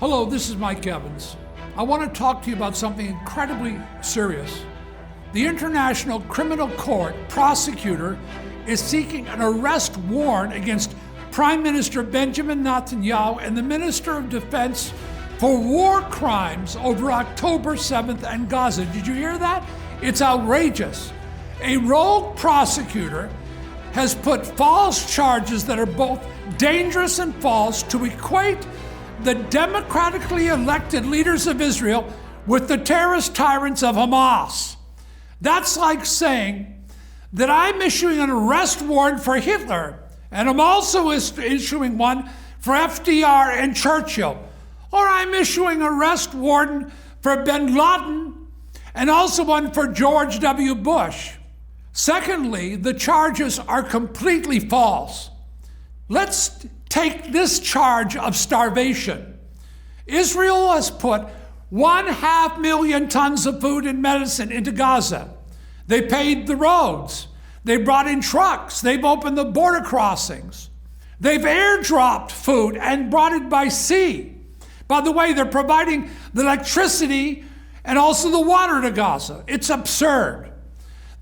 Hello, this is Mike Evans. I want to talk to you about something incredibly serious. The International Criminal Court prosecutor is seeking an arrest warrant against Prime Minister Benjamin Netanyahu and the Minister of Defense for war crimes over October 7th and Gaza. Did you hear that? It's outrageous. A rogue prosecutor has put false charges that are both dangerous and false to equate the democratically elected leaders of Israel with the terrorist tyrants of Hamas. That's like saying that I'm issuing an arrest warrant for Hitler, and I'm also issuing one for FDR and Churchill. Or I'm issuing an arrest warrant for bin Laden and also one for George W. Bush. Secondly, the charges are completely false. Let's take this charge of starvation. Israel has put 500,000 tons of food and medicine into Gaza. They paved the roads. They brought in trucks. They've opened the border crossings. They've airdropped food and brought it by sea. By the way, they're providing the electricity and also the water to Gaza. It's absurd.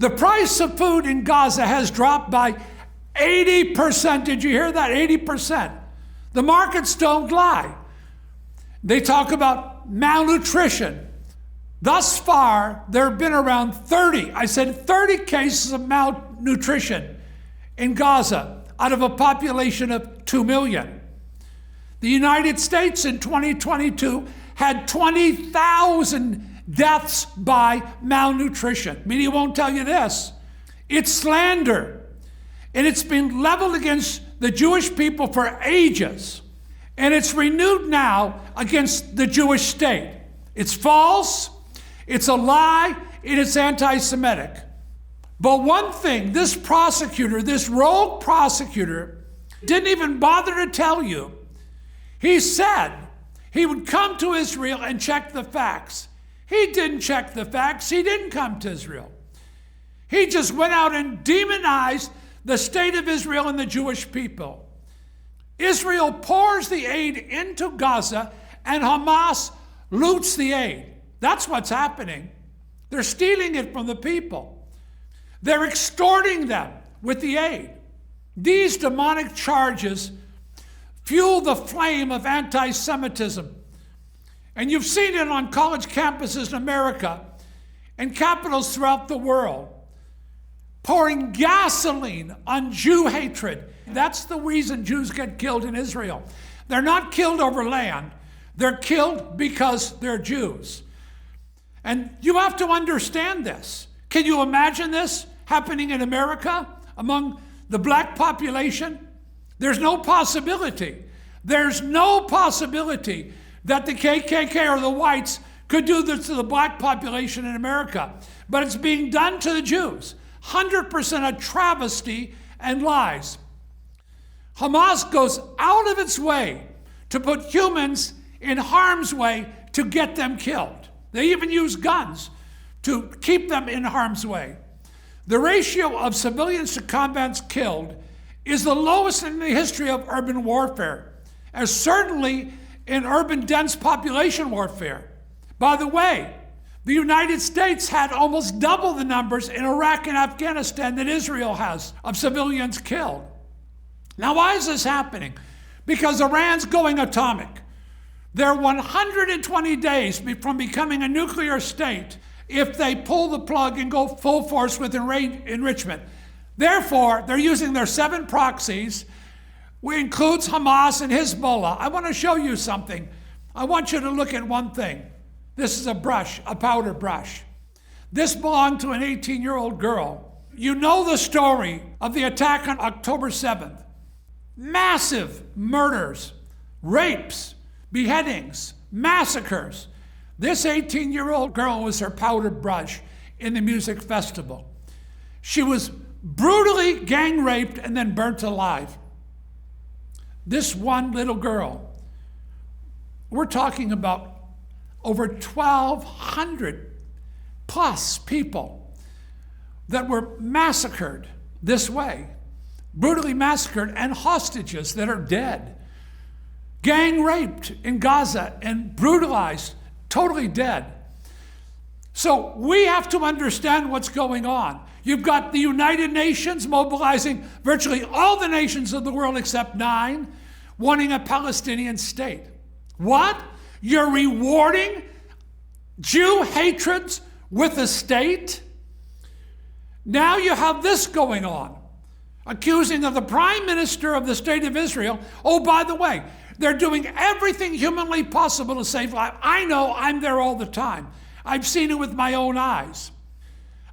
The price of food in Gaza has dropped by 80%. Did you hear that? 80%. The markets don't lie. They talk about malnutrition. Thus far, there have been around 30 cases of malnutrition in Gaza out of a population of 2 million. The United States in 2022 had 20,000 deaths by malnutrition. Media won't tell you this. It's slander. And it's been leveled against the Jewish people for ages. And it's renewed now against the Jewish state. It's false, it's a lie, and it's anti-Semitic. But one thing, this prosecutor, this rogue prosecutor, didn't even bother to tell you. He said he would come to Israel and check the facts. He didn't check the facts. He didn't come to Israel. He just went out and demonized the state of Israel and the Jewish people. Israel pours the aid into Gaza and Hamas loots the aid. That's what's happening. They're stealing it from the people. They're extorting them with the aid. These demonic charges fuel the flame of anti-Semitism. And you've seen it on college campuses in America and capitals throughout the world, pouring gasoline on Jew hatred. That's the reason Jews get killed in Israel. They're not killed over land. They're killed because they're Jews. And you have to understand this. Can you imagine this happening in America among the black population? There's no possibility. There's no possibility that the KKK or the whites could do this to the black population in America. But it's being done to the Jews. 100% a travesty and lies. Hamas goes out of its way to put humans in harm's way to get them killed. They even use guns to keep them in harm's way. The ratio of civilians to combatants killed is the lowest in the history of urban warfare, as certainly in urban dense population warfare. By the way, the United States had almost double the numbers in Iraq and Afghanistan that Israel has of civilians killed. Now, why is this happening? Because Iran's going atomic. They're 120 days from becoming a nuclear state if they pull the plug and go full force with enrichment. Therefore, they're using their 7 proxies, which includes Hamas and Hezbollah. I want to show you something. I want you to look at one thing. This is a brush, a powder brush. This belonged to an 18-year-old girl. You know the story of the attack on October 7th. Massive murders, rapes, beheadings, massacres. This 18-year-old girl was her powder brush in the music festival. She was brutally gang raped and then burnt alive. This one little girl. We're talking about over 1,200 plus people that were massacred this way, brutally massacred, and hostages that are dead. gang raped in Gaza and brutalized, totally dead. So we have to understand what's going on. You've got the United Nations mobilizing virtually all the nations of the world except 9, wanting a Palestinian state. What? You're rewarding Jew hatreds with a state? Now you have this going on, accusing of the Prime Minister of the State of Israel. Oh, by the way, they're doing everything humanly possible to save life. I know, I'm there all the time. I've seen it with my own eyes.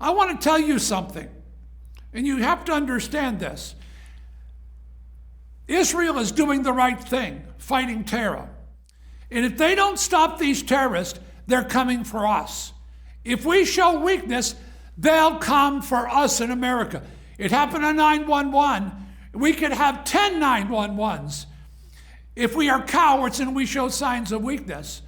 I want to tell you something, and you have to understand this. Israel is doing the right thing, fighting terror. And if they don't stop these terrorists, they're coming for us. If we show weakness, they'll come for us in America. It happened on 9/11. We could have 10 9/11s if we are cowards and we show signs of weakness.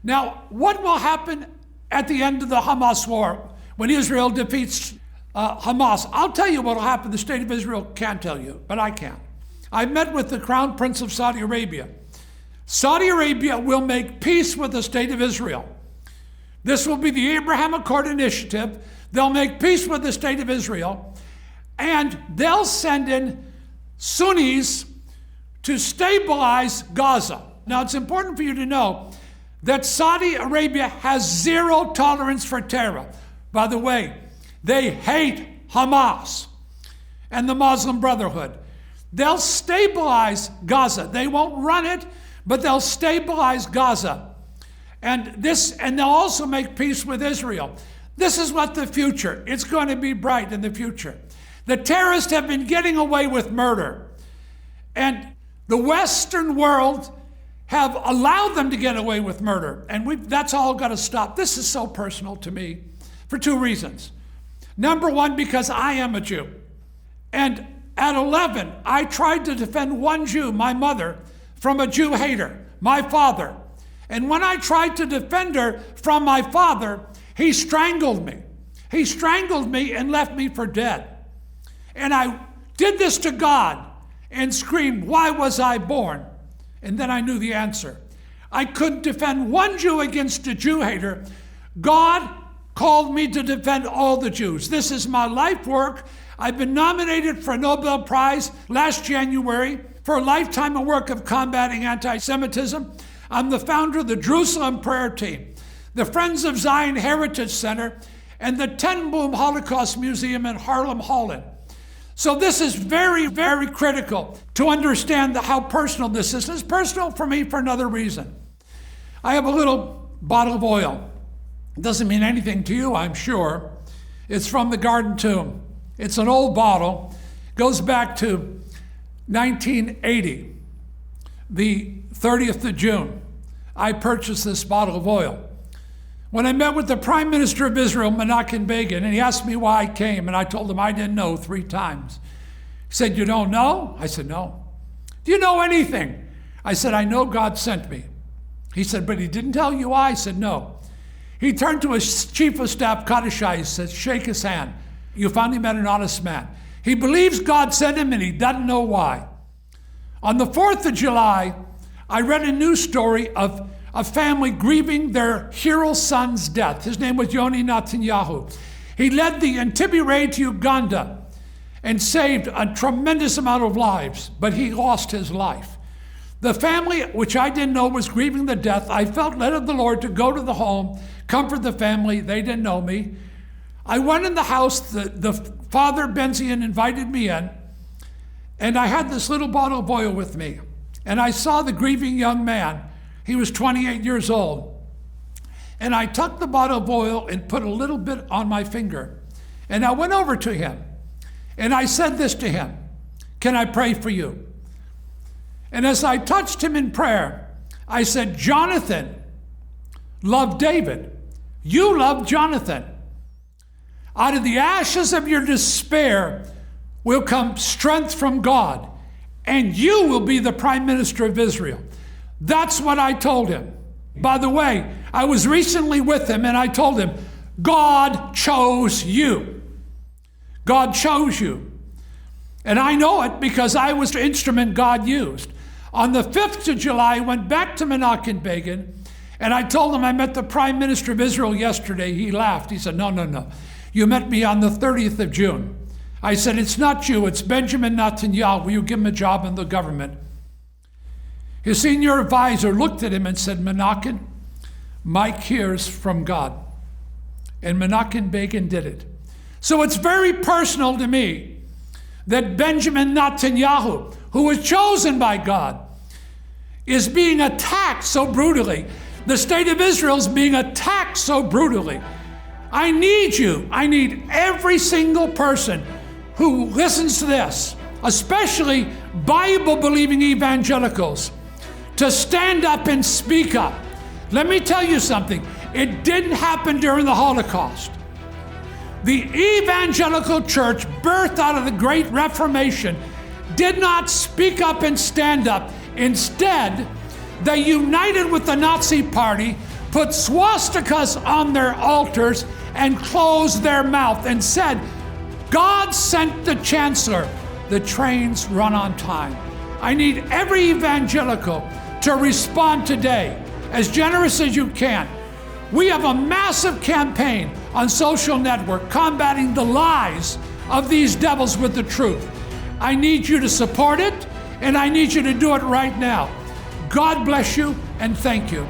Now, what will happen at the end of the Hamas war when Israel defeats Hamas? I'll tell you what will happen. The state of Israel can't tell you, but I can. I met with the Crown Prince of Saudi Arabia. Saudi Arabia will make peace with the state of Israel. This will be the Abraham Accord initiative. They'll make peace with the state of Israel, and they'll send in Sunnis to stabilize Gaza. Now, it's important for you to know that Saudi Arabia has zero tolerance for terror. By the way, they hate Hamas and the Muslim Brotherhood. They'll stabilize Gaza. They won't run it, but they'll stabilize Gaza. And they'll also make peace with Israel. This is what the future, it's going to be bright in the future. The terrorists have been getting away with murder. And the Western world have allowed them to get away with murder. And that's all got to stop. This is so personal to me for 2 reasons. Number one, because I am a Jew. And at 11, I tried to defend one Jew, my mother, from a Jew hater, my father. And when I tried to defend her from my father, he strangled me. He strangled me and left me for dead. And I did this to God and screamed, "Why was I born?" And then I knew the answer. I couldn't defend one Jew against a Jew hater. God called me to defend all the Jews. This is my life work. I've been nominated for a Nobel Prize last January for a lifetime of work of combating anti-Semitism. I'm the founder of the Jerusalem Prayer Team, the Friends of Zion Heritage Center, and the Ten Boom Holocaust Museum in Harlem, Holland. So this is very, very critical to understand how personal this is. It's personal for me for another reason. I have a little bottle of oil. It doesn't mean anything to you, I'm sure. It's from the Garden Tomb. It's an old bottle. Goes back to 1980, the 30th of June. I purchased this bottle of oil. When I met with the Prime Minister of Israel, Menachem Begin, and he asked me why I came, and I told him I didn't know 3 times. He said, "You don't know?" I said, "No." "Do you know anything?" I said, "I know God sent me." He said, "But he didn't tell you why?" I said, "No." He turned to his chief of staff, Kadishai, he said, "Shake his hand. You finally met an honest man. He believes God sent him and he doesn't know why." On the 4th of July, I read a news story of a family grieving their hero son's death. His name was Yoni Netanyahu. He led the Entebbe raid to Uganda and saved a tremendous amount of lives, but he lost his life. The family, which I didn't know was grieving the death, I felt led of the Lord to go to the home, comfort the family. They didn't know me. I went in the house. The father, Benzian, invited me in, and I had this little bottle of oil with me. And I saw the grieving young man. He was 28 years old. And I took the bottle of oil and put a little bit on my finger. And I went over to him. And I said this to him, "Can I pray for you?" And as I touched him in prayer, I said, "Jonathan loved David. You loved Jonathan. Out of the ashes of your despair will come strength from God, and you will be the Prime Minister of Israel." That's what I told him. By the way, I was recently with him, and I told him, God chose you. God chose you. And I know it because I was the instrument God used. On the 5th of July, I went back to Menachem Begin, and I told him I met the Prime Minister of Israel yesterday. He laughed. He said, no. You met me on the 30th of June. I said, it's not you, it's Benjamin Netanyahu. Will you give him a job in the government? His senior advisor looked at him and said, Menachem, Mike hears from God. And Menachem Begin did it. So it's very personal to me that Benjamin Netanyahu, who was chosen by God, is being attacked so brutally. The state of Israel is being attacked so brutally. I need you. I need every single person who listens to this, especially Bible-believing evangelicals, to stand up and speak up. Let me tell you something. It didn't happen during the Holocaust. The evangelical church, birthed out of the Great Reformation, did not speak up and stand up. Instead, they united with the Nazi Party, put swastikas on their altars, and closed their mouth and said, God sent the chancellor. The trains run on time. I need every evangelical to respond today as generous as you can. We have a massive campaign on social network combating the lies of these devils with the truth. I need you to support it, and I need you to do it right now. God bless you, and thank you.